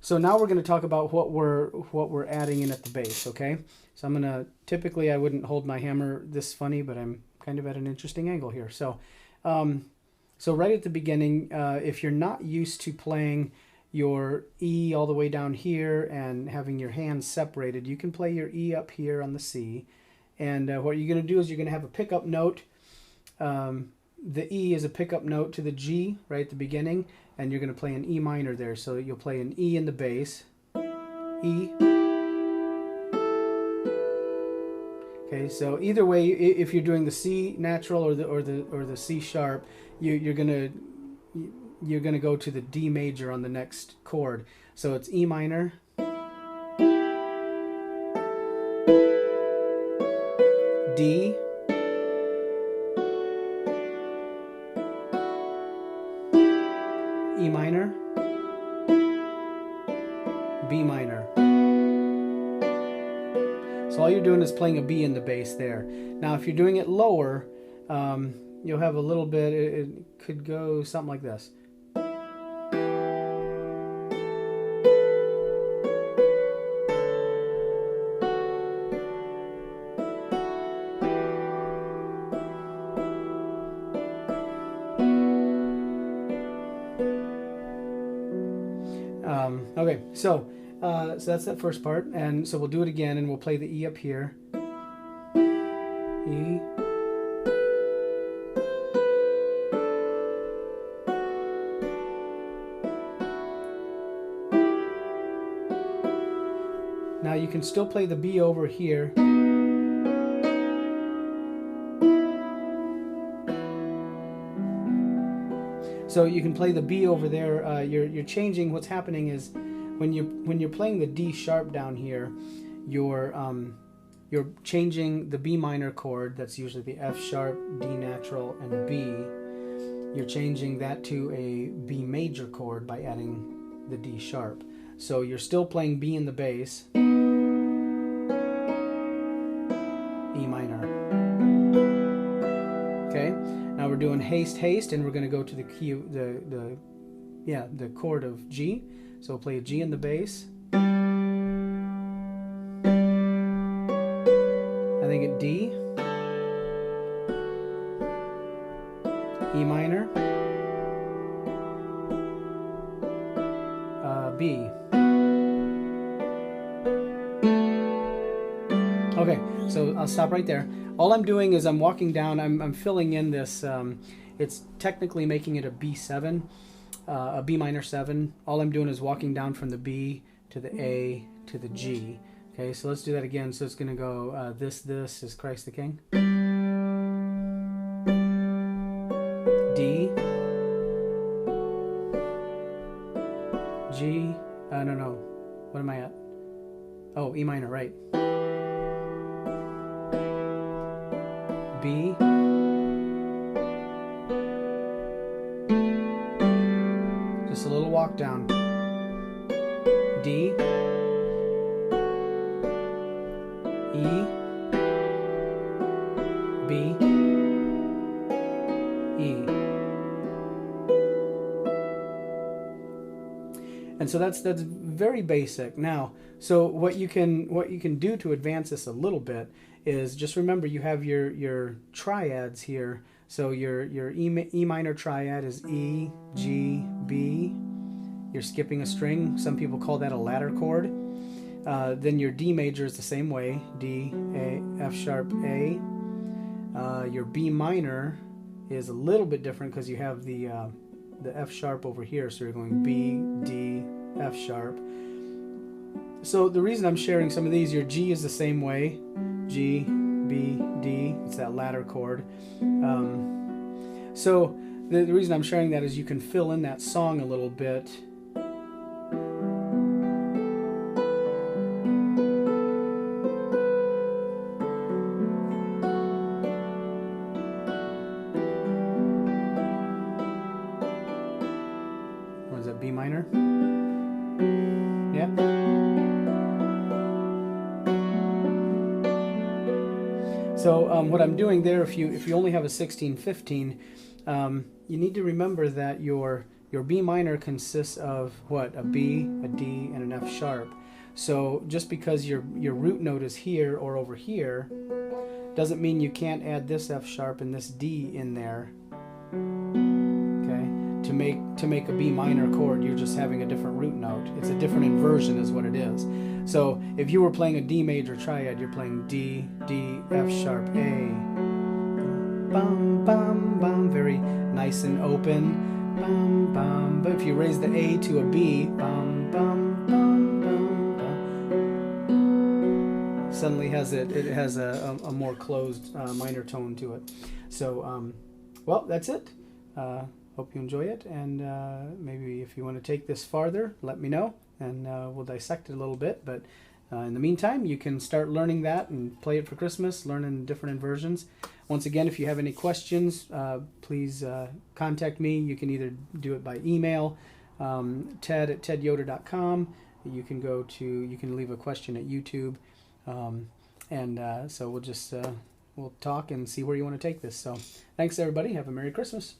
So now we're going to talk about what we're adding in at the bass, okay? So I'm going to, typically I wouldn't hold my hammer this funny, but I'm kind of at an interesting angle here. So so right at the beginning, if you're not used to playing your E all the way down here and having your hands separated, you can play your E up here on the C. And what you're going to do is you're going to have a pickup note. The E is a pickup note to the G right at the beginning, and you're going to play an E minor there. So you'll play an E in the bass, E. Okay, so either way, if you're doing the C natural or the C sharp, you're gonna go to the D major on the next chord. So it's E minor, D, E minor, B minor. So all you're doing is playing a B in the bass there. Now if you're doing it lower, you'll have a little bit, it could go something like this. Okay, so that's that first part, and so we'll do it again, and we'll play the E up here. E. Now you can still play the B over here. So you can play the B over there. You're changing. What's happening is when you're playing the D sharp down here, you're changing the B minor chord. That's usually the F sharp, D natural, and B. You're changing that to a B major chord by adding the D sharp. So you're still playing B in the bass, E minor. Okay. Now we're doing haste, haste, and we're going to go to the key, the chord of G. So we'll play a G in the bass. I think at D, E minor, B. Okay, so I'll stop right there. All I'm doing is I'm walking down, I'm filling in this, it's technically making it a B7, a B minor 7. All I'm doing is walking down from the B to the A to the G. Okay, so let's do that again. So it's going to go, this is Christ the King. D, G, no, what am I at? Oh, E minor, right. B, just a little walk down. D, E, B, E. And so that's very basic. Now, so what you can do to advance this a little bit is just remember you have your triads here. So your E minor triad is E, G, B. You're skipping a string. Some people call that a ladder chord. Then your D major is the same way. D, A, F sharp, A. Your B minor is a little bit different because you have the F sharp over here. So you're going B, D, F sharp. So the reason I'm sharing some of these, your G is the same way. G, B, D. It's that ladder chord. So the reason I'm sharing that is you can fill in that song a little bit. What is that, B minor? Yeah. So what I'm doing there, if you only have a 16-15, you need to remember that your your B minor consists of what? A B, a D, and an F sharp. So just because your root note is here or over here doesn't mean you can't add this F sharp and this D in there. Okay, to make a B minor chord, you're just having a different root note. It's a different inversion is what it is. So if you were playing a D major triad, you're playing D, D, F sharp, A. Bum, bum, bum, very nice and open. Bum, bum. But if you raise the A to a B, bum, bum, bum, bum, bum, suddenly has it has a more closed minor tone to it. So, well, that's it. Hope you enjoy it, and maybe if you want to take this farther, let me know, and we'll dissect it a little bit. But in the meantime, you can start learning that and play it for Christmas, learning different inversions. Once again, if you have any questions, please contact me. You can either do it by email, ted@tedyoder.com. You can leave a question at YouTube, so we'll talk and see where you want to take this. So thanks everybody. Have a Merry Christmas.